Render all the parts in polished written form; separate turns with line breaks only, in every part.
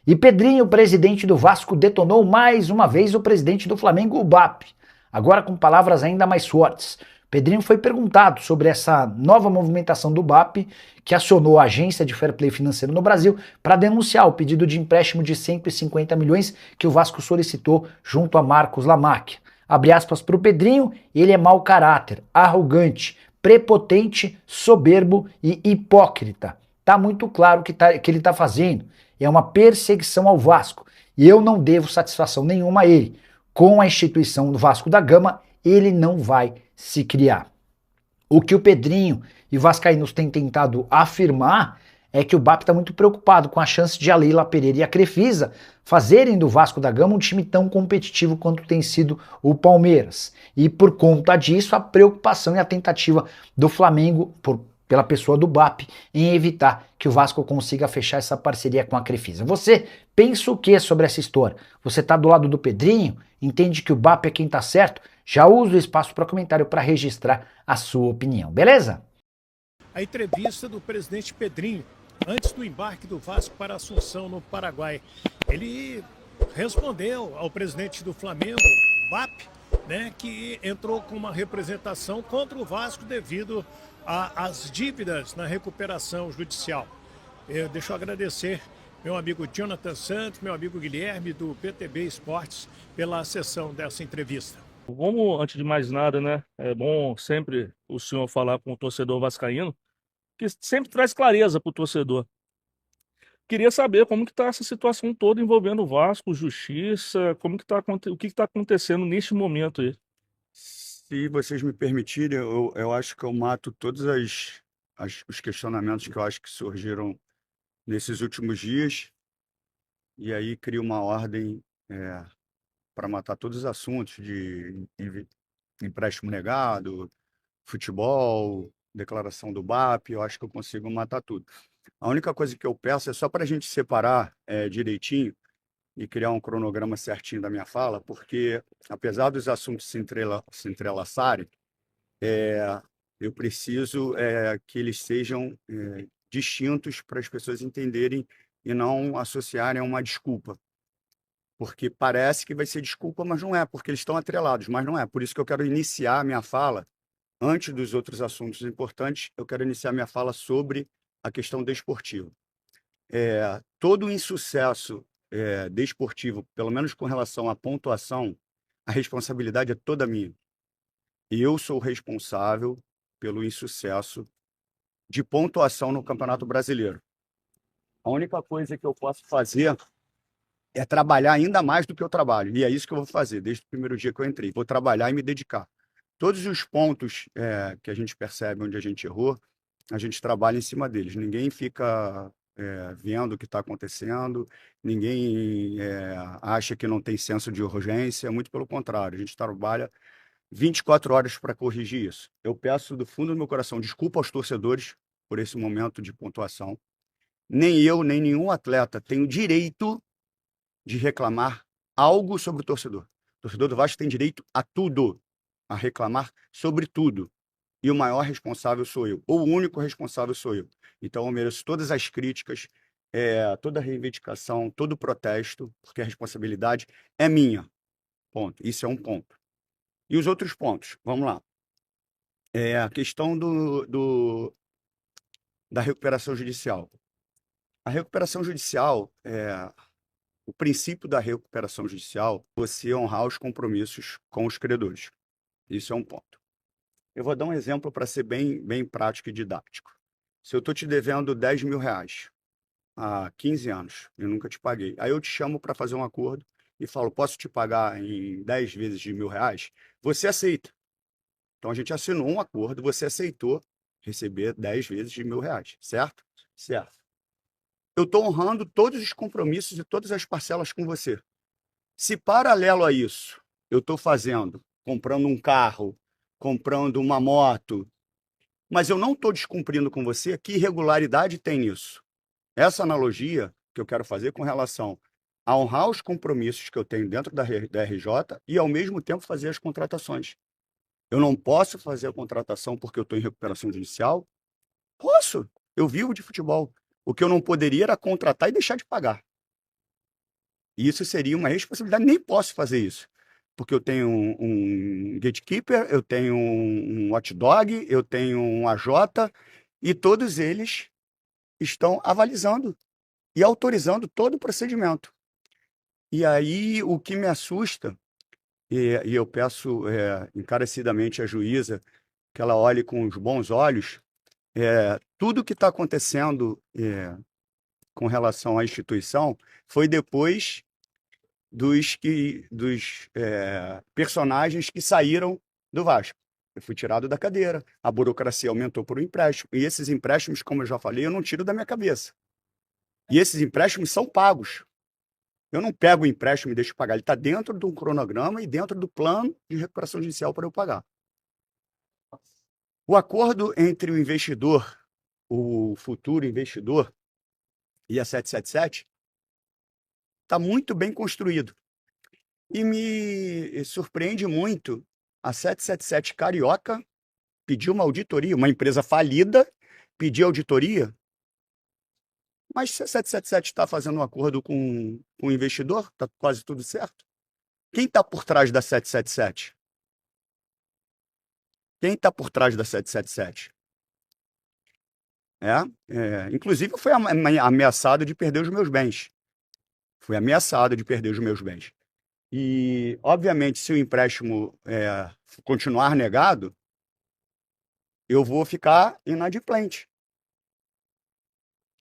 E Pedrinho, presidente do Vasco, detonou mais uma vez o presidente do Flamengo, o BAP, agora com palavras ainda mais fortes. Pedrinho foi perguntado sobre essa nova movimentação do BAP, que acionou a Agência de Fair Play Financeiro no Brasil para denunciar o pedido de empréstimo de 150 milhões que o Vasco solicitou junto a Marcos Lamáquia. Abre aspas para o Pedrinho, ele é mau caráter, arrogante, prepotente, soberbo e hipócrita. Tá muito claro que ele está fazendo. É uma perseguição ao Vasco. E eu não devo satisfação nenhuma a ele. Com a instituição do Vasco da Gama, ele não vai se criar. O que o Pedrinho e vascaínos têm tentado afirmar é que o BAP está muito preocupado com a chance de a Leila Pereira e a Crefisa fazerem do Vasco da Gama um time tão competitivo quanto tem sido o Palmeiras. E por conta disso, a preocupação e a tentativa do Flamengo, pela pessoa do BAP, em evitar que o Vasco consiga fechar essa parceria com a Crefisa. Você pensa o que sobre essa história? Você está do lado do Pedrinho? Entende que o BAP é quem está certo? Já usa o espaço para comentário para registrar a sua opinião, beleza?
A entrevista do presidente Pedrinho, antes do embarque do Vasco para Assunção, no Paraguai. Ele respondeu ao presidente do Flamengo, BAP, né, que entrou com uma representação contra o Vasco devido às dívidas na recuperação judicial. Deixa eu agradecer meu amigo Jonathan Santos, meu amigo Guilherme, do PTB Esportes, pela sessão dessa entrevista.
Vamos, antes de mais nada, né? É bom sempre o senhor falar com o torcedor vascaíno, que sempre traz clareza para o torcedor. Queria saber como que está essa situação toda envolvendo o Vasco, justiça, o que está acontecendo neste momento aí.
Se vocês me permitirem, eu acho que eu mato todos os questionamentos que eu acho que surgiram nesses últimos dias, e aí crio uma ordem para matar todos os assuntos de empréstimo negado, futebol, declaração do BAP. Eu acho que eu consigo matar tudo. A única coisa que eu peço é só para a gente separar direitinho e criar um cronograma certinho da minha fala, porque apesar dos assuntos se entrelaçarem, eu preciso que eles sejam distintos para as pessoas entenderem e não associarem a uma desculpa. Porque parece que vai ser desculpa, mas não é, porque eles estão atrelados, mas não é. Por isso que eu quero iniciar a minha fala, antes dos outros assuntos importantes, eu quero iniciar a minha fala sobre a questão desportiva. Todo o insucesso desportivo, pelo menos com relação à pontuação, a responsabilidade é toda minha. Eu sou responsável pelo insucesso de pontuação no Campeonato Brasileiro. A única coisa que eu posso fazer é trabalhar ainda mais do que eu trabalho. E é isso que eu vou fazer desde o primeiro dia que eu entrei. Vou trabalhar e me dedicar. Todos os pontos que a gente percebe onde a gente errou, a gente trabalha em cima deles. Ninguém fica vendo o que está acontecendo, ninguém acha que não tem senso de urgência, muito pelo contrário, a gente trabalha 24 horas para corrigir isso. Eu peço do fundo do meu coração desculpa aos torcedores por esse momento de pontuação. Nem eu, nem nenhum atleta tem o direito de reclamar algo sobre o torcedor. O torcedor do Vasco tem direito a tudo, a reclamar sobre tudo. E o maior responsável sou eu, ou o único responsável sou eu. Então eu mereço todas as críticas, toda a reivindicação, todo o protesto, porque a responsabilidade é minha. Ponto. Isso é um ponto. E os outros pontos? Vamos lá. A questão da recuperação judicial. A recuperação judicial, o princípio da recuperação judicial, você honrar os compromissos com os credores. Isso é um ponto. Eu vou dar um exemplo para ser bem prático e didático. Se eu estou te devendo 10 mil reais há 15 anos, eu nunca te paguei. Aí eu te chamo para fazer um acordo e falo, posso te pagar em 10 vezes de R$ 1.000? Você aceita. Então a gente assinou um acordo, você aceitou receber 10 vezes de R$ 1.000, certo? Certo. Eu estou honrando todos os compromissos e todas as parcelas com você. Se paralelo a isso, eu estou comprando um carro, comprando uma moto, mas eu não estou descumprindo com você, que irregularidade tem nisso? Essa analogia que eu quero fazer com relação a honrar os compromissos que eu tenho dentro da RJ e, ao mesmo tempo, fazer as contratações. Eu não posso fazer a contratação porque eu estou em recuperação judicial? Posso, eu vivo de futebol. O que eu não poderia era contratar e deixar de pagar. E isso seria uma responsabilidade, nem posso fazer isso. Porque eu tenho um gatekeeper, eu tenho um watchdog, eu tenho um AJ, e todos eles estão avalizando e autorizando todo o procedimento. E aí o que me assusta, e eu peço encarecidamente à juíza que ela olhe com os bons olhos, tudo que está acontecendo com relação à instituição foi depois dos personagens que saíram do Vasco. Eu fui tirado da cadeira, a burocracia aumentou por um empréstimo, e esses empréstimos, como eu já falei, eu não tiro da minha cabeça. E esses empréstimos são pagos. Eu não pego o empréstimo e deixo pagar, ele está dentro de um cronograma e dentro do plano de recuperação judicial para eu pagar. O acordo entre o investidor, o futuro investidor, e a 777 está muito bem construído. E me surpreende muito a 777 Carioca pediu uma auditoria, uma empresa falida pediu auditoria. Mas se a 777 está fazendo um acordo com o investidor, está quase tudo certo. Quem está por trás da 777? Quem está por trás da 777? Inclusive, eu fui ameaçado de perder os meus bens. Fui ameaçado de perder os meus bens. E, obviamente, se o empréstimo continuar negado, eu vou ficar inadimplente.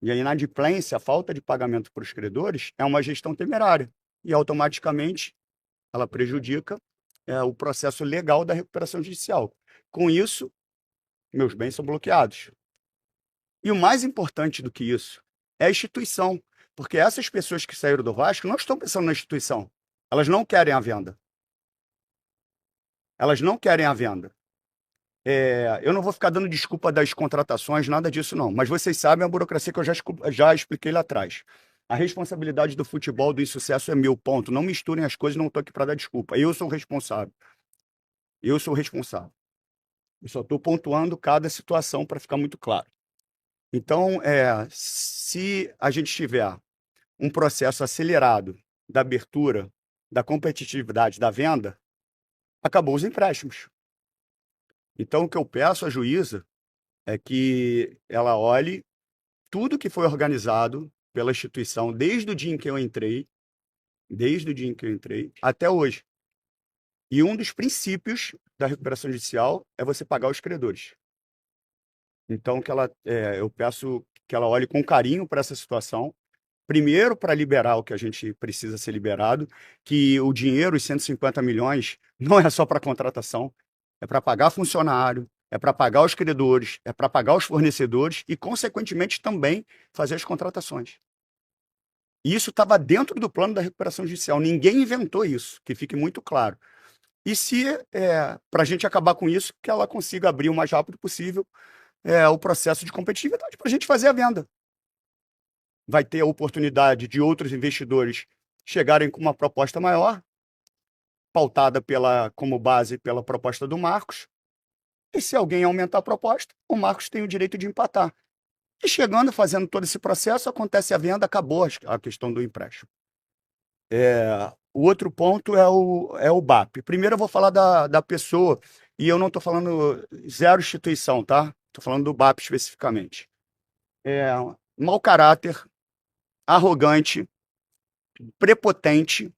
E a inadimplência, a falta de pagamento para os credores, é uma gestão temerária. E, automaticamente, ela prejudica o processo legal da recuperação judicial. Com isso, meus bens são bloqueados. E o mais importante do que isso é a instituição. Porque essas pessoas que saíram do Vasco não estão pensando na instituição. Elas não querem a venda. Elas não querem a venda. Eu não vou ficar dando desculpa das contratações, nada disso não. Mas vocês sabem a burocracia que eu já expliquei lá atrás. A responsabilidade do futebol, do insucesso é meu, ponto. Não misturem as coisas, não estou aqui para dar desculpa. Eu sou o responsável. Eu sou o responsável. Eu só estou pontuando cada situação para ficar muito claro. Então, se a gente tiver um processo acelerado da abertura, da competitividade da venda, acabou os empréstimos. Então, o que eu peço à juíza é que ela olhe tudo que foi organizado pela instituição desde o dia em que eu entrei, até hoje. E um dos princípios da recuperação judicial é você pagar os credores. Então, eu peço que ela olhe com carinho para essa situação. Primeiro, para liberar o que a gente precisa ser liberado, que o dinheiro, os 150 milhões, não é só para contratação, é para pagar funcionário, é para pagar os credores, é para pagar os fornecedores e, consequentemente, também fazer as contratações. E isso estava dentro do plano da recuperação judicial. Ninguém inventou isso, que fique muito claro. E se, para a gente acabar com isso, que ela consiga abrir o mais rápido possível o processo de competitividade para a gente fazer a venda. Vai ter a oportunidade de outros investidores chegarem com uma proposta maior, pautada como base pela proposta do Marcos. E se alguém aumentar a proposta, o Marcos tem o direito de empatar. E chegando, fazendo todo esse processo, acontece a venda, acabou a questão do empréstimo. O outro ponto é o BAP. Primeiro eu vou falar da pessoa, e eu não estou falando zero instituição, tá? Estou falando do BAP especificamente. Mau caráter, arrogante, prepotente,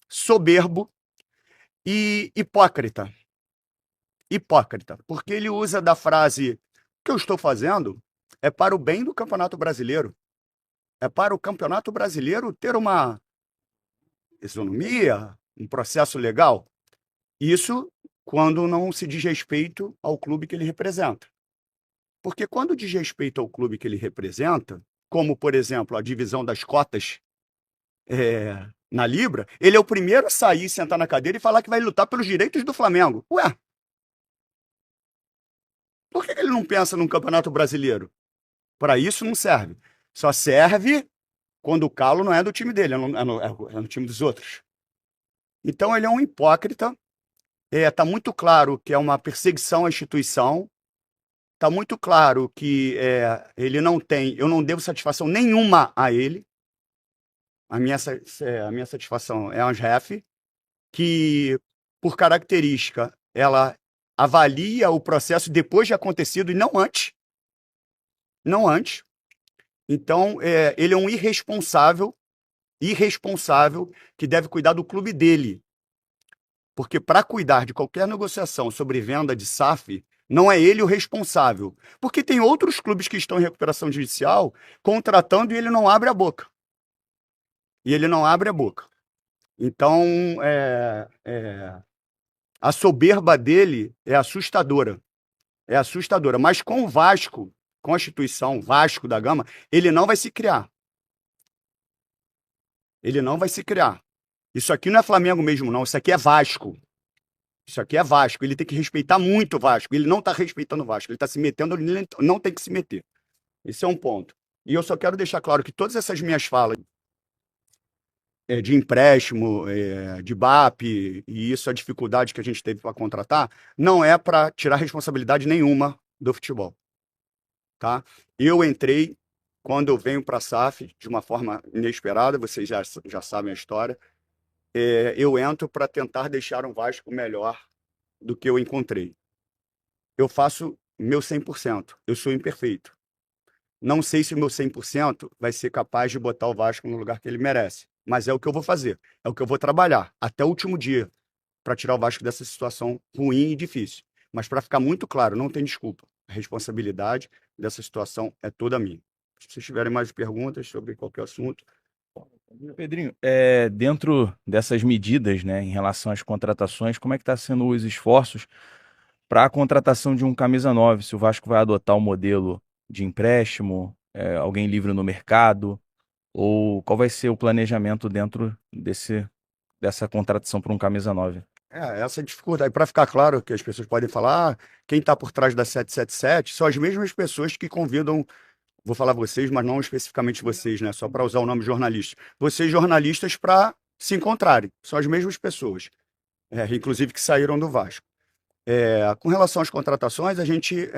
soberbo e hipócrita. Hipócrita, porque ele usa da frase: o que eu estou fazendo é para o bem do Campeonato Brasileiro. É para o Campeonato Brasileiro ter uma isonomia, um processo legal. Isso quando não se diz respeito ao clube que ele representa. Porque quando diz respeito ao clube que ele representa, como, por exemplo, a divisão das cotas na Libra, ele é o primeiro a sair, sentar na cadeira e falar que vai lutar pelos direitos do Flamengo. Ué, por que ele não pensa num Campeonato Brasileiro? Para isso não serve. Só serve quando o calo não é do time dele, é no time dos outros. Então ele é um hipócrita. Está muito claro que é uma perseguição à instituição. Está muito claro que eu não devo satisfação nenhuma a ele. a minha satisfação é a ANSREF, que, por característica, ela avalia o processo depois de acontecido e não antes. Não antes. Então, ele é um irresponsável que deve cuidar do clube dele. Porque para cuidar de qualquer negociação sobre venda de SAF, não é ele o responsável. Porque tem outros clubes que estão em recuperação judicial contratando e ele não abre a boca. E ele não abre a boca. Então, a soberba dele é assustadora. É assustadora. Mas com o Vasco, com a instituição Vasco da Gama, ele não vai se criar. Ele não vai se criar. Isso aqui não é Flamengo mesmo, não. Isso aqui é Vasco. Isso aqui é Vasco. Ele tem que respeitar muito o Vasco. Ele não está respeitando o Vasco. Ele está se metendo onde ele não tem que se meter. Esse é um ponto. E eu só quero deixar claro que todas essas minhas falas de empréstimo, de BAP, e isso, a dificuldade que a gente teve para contratar, não é para tirar responsabilidade nenhuma do futebol. Tá? Eu entrei, quando eu venho para a SAF, de uma forma inesperada, vocês já sabem a história, eu entro para tentar deixar um Vasco melhor do que eu encontrei. Eu faço meu 100%, eu sou imperfeito. Não sei se o meu 100% vai ser capaz de botar o Vasco no lugar que ele merece, mas é o que eu vou fazer, é o que eu vou trabalhar até o último dia para tirar o Vasco dessa situação ruim e difícil. Mas para ficar muito claro, não tem desculpa. A responsabilidade dessa situação é toda minha. Se vocês tiverem mais perguntas sobre qualquer assunto.
Pedrinho, dentro dessas medidas, né, em relação às contratações, como é que está sendo os esforços para a contratação de um camisa 9? Se o Vasco vai adotar o modelo de empréstimo, alguém livre no mercado, ou qual vai ser o planejamento dentro dessa contratação para um camisa 9?
Essa dificuldade. Para ficar claro que as pessoas podem falar, quem está por trás da 777 são as mesmas pessoas que convidam, vou falar vocês, mas não especificamente vocês, né? Só para usar o nome jornalista. Vocês, jornalistas, para se encontrarem. São as mesmas pessoas, inclusive que saíram do Vasco. Com relação às contratações, a gente,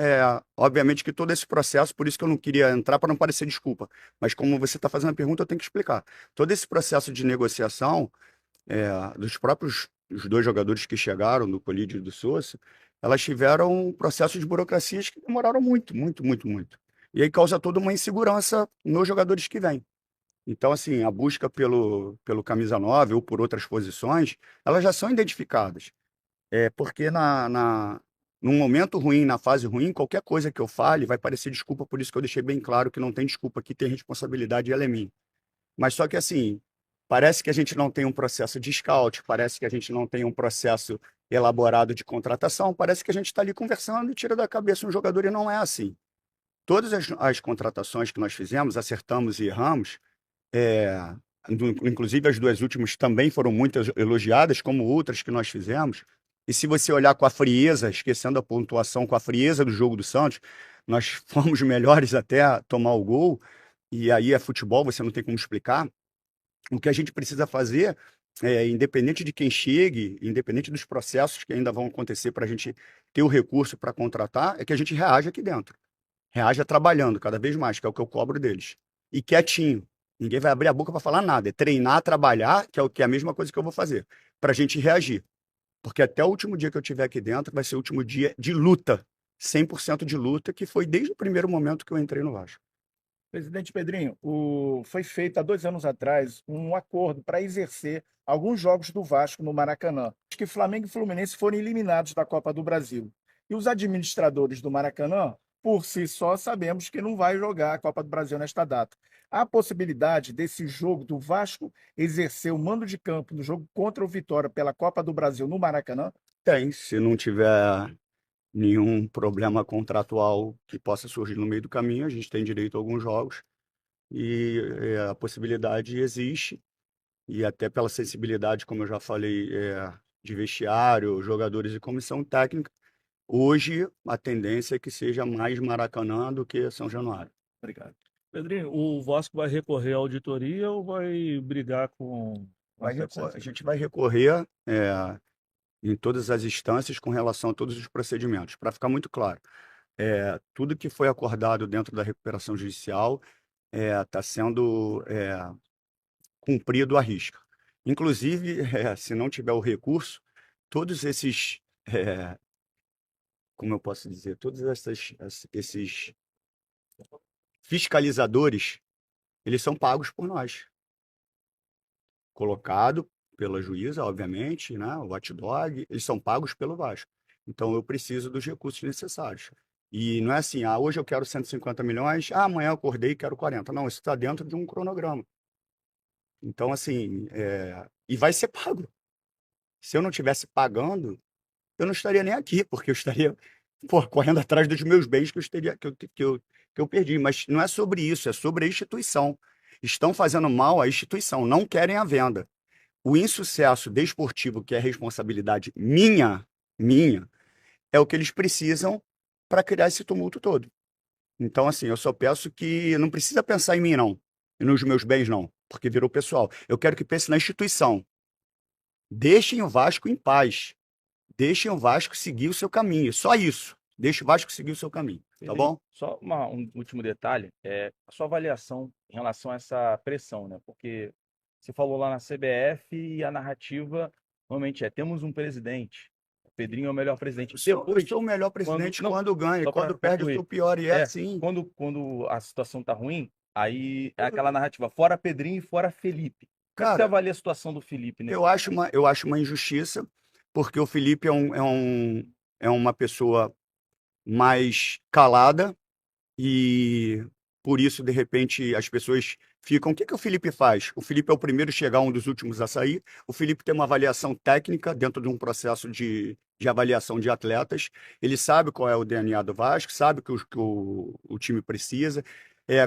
obviamente que todo esse processo, por isso que eu não queria entrar para não parecer desculpa, mas como você está fazendo a pergunta, eu tenho que explicar. Todo esse processo de negociação os dois jogadores que chegaram, do Colídio e do Sousa, elas tiveram um processo de burocracias que demoraram muito, muito, muito, muito. E aí causa toda uma insegurança nos jogadores que vêm. Então, assim, a busca pelo camisa 9 ou por outras posições, elas já são identificadas. Porque num momento ruim, na fase ruim, qualquer coisa que eu fale vai parecer desculpa, por isso que eu deixei bem claro que não tem desculpa aqui, tem responsabilidade e ela é minha. Mas só que, assim, parece que a gente não tem um processo de scout, parece que a gente não tem um processo elaborado de contratação, parece que a gente está ali conversando e tira da cabeça um jogador e não é assim. Todas as contratações que nós fizemos, acertamos e erramos, inclusive as duas últimas também foram muito elogiadas, como outras que nós fizemos. E se você olhar com a frieza, esquecendo a pontuação, com a frieza do jogo do Santos, nós fomos melhores até tomar o gol, e aí é futebol, você não tem como explicar. O que a gente precisa fazer, independente de quem chegue, independente dos processos que ainda vão acontecer para a gente ter o recurso para contratar, é que a gente reaja aqui dentro. Reaja trabalhando cada vez mais, que é o que eu cobro deles. E quietinho. Ninguém vai abrir a boca para falar nada. É treinar, trabalhar, que é a mesma coisa que eu vou fazer, para a gente reagir. Porque até o último dia que eu estiver aqui dentro vai ser o último dia de luta. 100% de luta, que foi desde o primeiro momento que eu entrei no Vasco.
Presidente Pedrinho, foi feito há 2 anos atrás um acordo para exercer alguns jogos do Vasco no Maracanã. Que Flamengo e Fluminense foram eliminados da Copa do Brasil. E os administradores do Maracanã, por si só, sabemos que não vai jogar a Copa do Brasil nesta data. Há a possibilidade desse jogo do Vasco exercer o mando de campo no jogo contra o Vitória pela Copa do Brasil no Maracanã?
Tem, se não tiver nenhum problema contratual que possa surgir no meio do caminho, a gente tem direito a alguns jogos e a possibilidade existe, e até pela sensibilidade, como eu já falei, de vestiário, jogadores e comissão técnica, hoje a tendência é que seja mais Maracanã do que São Januário.
Obrigado.
Pedrinho, o Vasco vai recorrer à auditoria ou vai brigar com
A gente vai recorrer em todas as instâncias com relação a todos os procedimentos. Para ficar muito claro, tudo que foi acordado dentro da recuperação judicial está sendo cumprido à risca. Inclusive, se não tiver o recurso, todos esses, como eu posso dizer, todos esses fiscalizadores, eles são pagos por nós. Colocado pela juíza, obviamente, né, o watchdog, eles são pagos pelo Vasco. Então, eu preciso dos recursos necessários. E não é assim, hoje eu quero 150 milhões, amanhã eu acordei e quero 40. Não, isso está dentro de um cronograma. Então, assim, e vai ser pago. Se eu não estivesse pagando, eu não estaria nem aqui, porque eu estaria correndo atrás dos meus bens que eu perdi. Mas não é sobre isso, é sobre a instituição. Estão fazendo mal à instituição, não querem a venda. O insucesso desportivo, que é responsabilidade minha, é o que eles precisam para criar esse tumulto todo. Então, assim, eu só peço que não precisa pensar em mim, não, e nos meus bens, não, porque virou pessoal. Eu quero que pense na instituição. Deixem o Vasco em paz. Deixem o Vasco seguir o seu caminho. Só isso. Deixe o Vasco seguir o seu caminho. Tá bom?
Só um último detalhe, a sua avaliação em relação a essa pressão, né? Porque você falou lá na CBF e a narrativa normalmente temos um presidente. O Pedrinho é o melhor presidente.
Eu sou o melhor presidente quando ganha,
só
quando
pra
perde eu
concluir.
sou o pior, e é assim.
Quando a situação tá ruim, aí é aquela narrativa, fora Pedrinho e fora Felipe. Como é que você
Cara,
avalia a situação do Felipe, né?
eu acho uma injustiça, porque o Felipe é uma pessoa mais calada e por isso, de repente, as pessoas ficam. O que o Felipe faz? O Felipe é o primeiro a chegar, um dos últimos a sair. O Felipe tem uma avaliação técnica dentro de um processo de avaliação de atletas. Ele sabe qual é o DNA do Vasco, sabe que o time precisa.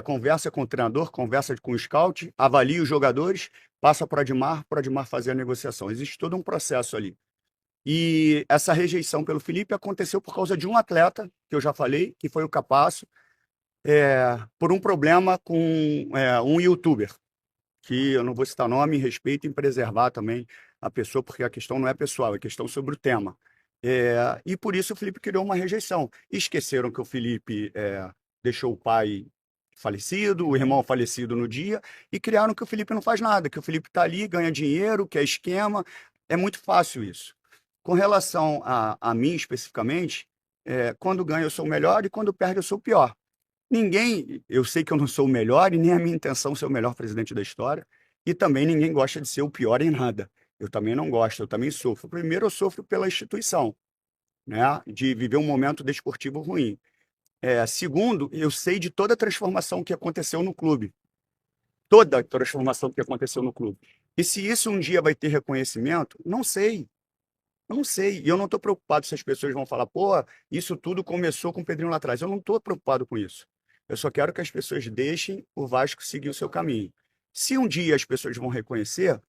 Conversa com o treinador, conversa com o scout, avalia os jogadores, passa para o Admar fazer a negociação. Existe todo um processo ali. E essa rejeição pelo Felipe aconteceu por causa de um atleta, que eu já falei, que foi o Capasso, por um problema com um youtuber, que eu não vou citar nome, respeito em preservar também a pessoa, porque a questão não é pessoal, é questão sobre o tema. E por isso o Felipe criou uma rejeição. Esqueceram que o Felipe deixou o pai falecido, o irmão falecido no dia, e criaram que o Felipe não faz nada, que o Felipe está ali, ganha dinheiro, que é esquema. É muito fácil isso. Com relação a mim especificamente, quando ganho eu sou o melhor e quando perde eu sou o pior. Eu sei que eu não sou o melhor e nem a minha intenção ser o melhor presidente da história, e também ninguém gosta de ser o pior em nada. Eu também não gosto, eu também sofro. Primeiro eu sofro pela instituição, né, de viver um momento desportivo ruim. Segundo, eu sei de toda a transformação que aconteceu no clube. Toda a transformação que aconteceu no clube. E se isso um dia vai ter reconhecimento, não sei. Eu não sei. E eu não estou preocupado se as pessoas vão falar, pô, isso tudo começou com o Pedrinho lá atrás. Eu não estou preocupado com isso. Eu só quero que as pessoas deixem o Vasco seguir o seu caminho. Se um dia as pessoas vão reconhecer,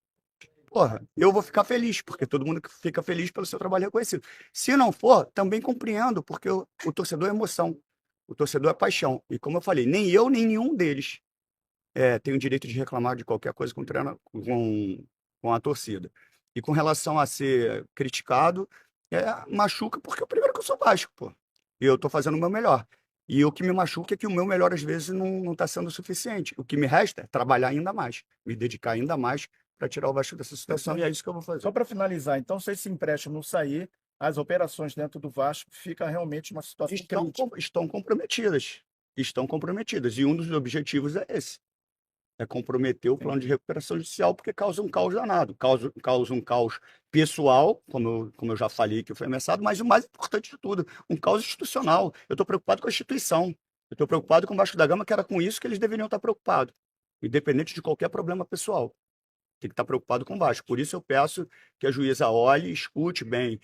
porra, eu vou ficar feliz, porque todo mundo fica feliz pelo seu trabalho reconhecido. Se não for, também compreendo, porque o torcedor é emoção. O torcedor é paixão. E como eu falei, nem eu, nem nenhum deles tem o direito de reclamar de qualquer coisa com a torcida. E com relação a ser criticado, machuca, porque primeiro que eu sou Vasco, pô. E eu tô fazendo o meu melhor. E o que me machuca é que o meu melhor, às vezes, não está sendo suficiente. O que me resta é trabalhar ainda mais, me dedicar ainda mais para tirar o Vasco dessa situação, e é isso que eu vou fazer.
Só para finalizar, então, se esse empréstimo não sair, as operações dentro do Vasco fica realmente uma situação crítica.
Estão comprometidas. Estão comprometidas. E um dos objetivos é esse. É comprometer o plano de recuperação judicial, porque causa um caos danado. Causa um caos pessoal, como eu já falei que foi ameaçado, mas o mais importante de tudo, um caos institucional. Eu estou preocupado com a instituição. Eu estou preocupado com o Vasco da Gama, que era com isso que eles deveriam estar preocupados, independente de qualquer problema pessoal. Tem que estar preocupado com o Vasco. Por isso eu peço que a juíza olhe, escute bem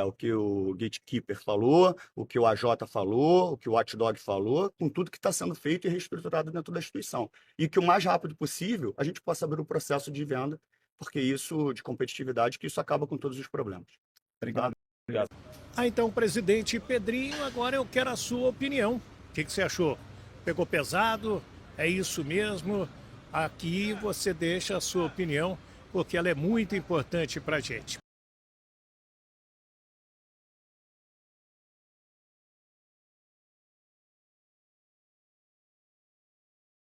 o que o gatekeeper falou, o que o AJ falou, o que o watchdog falou, com tudo que está sendo feito e reestruturado dentro da instituição. E que o mais rápido possível a gente possa abrir o processo de venda, porque isso, de competitividade, que isso acaba com todos os problemas.
Obrigado.
Obrigado.
Então, presidente Pedrinho, agora eu quero a sua opinião. O que você achou? Pegou pesado? É isso mesmo? Aqui você deixa a sua opinião, porque ela é muito importante para a gente.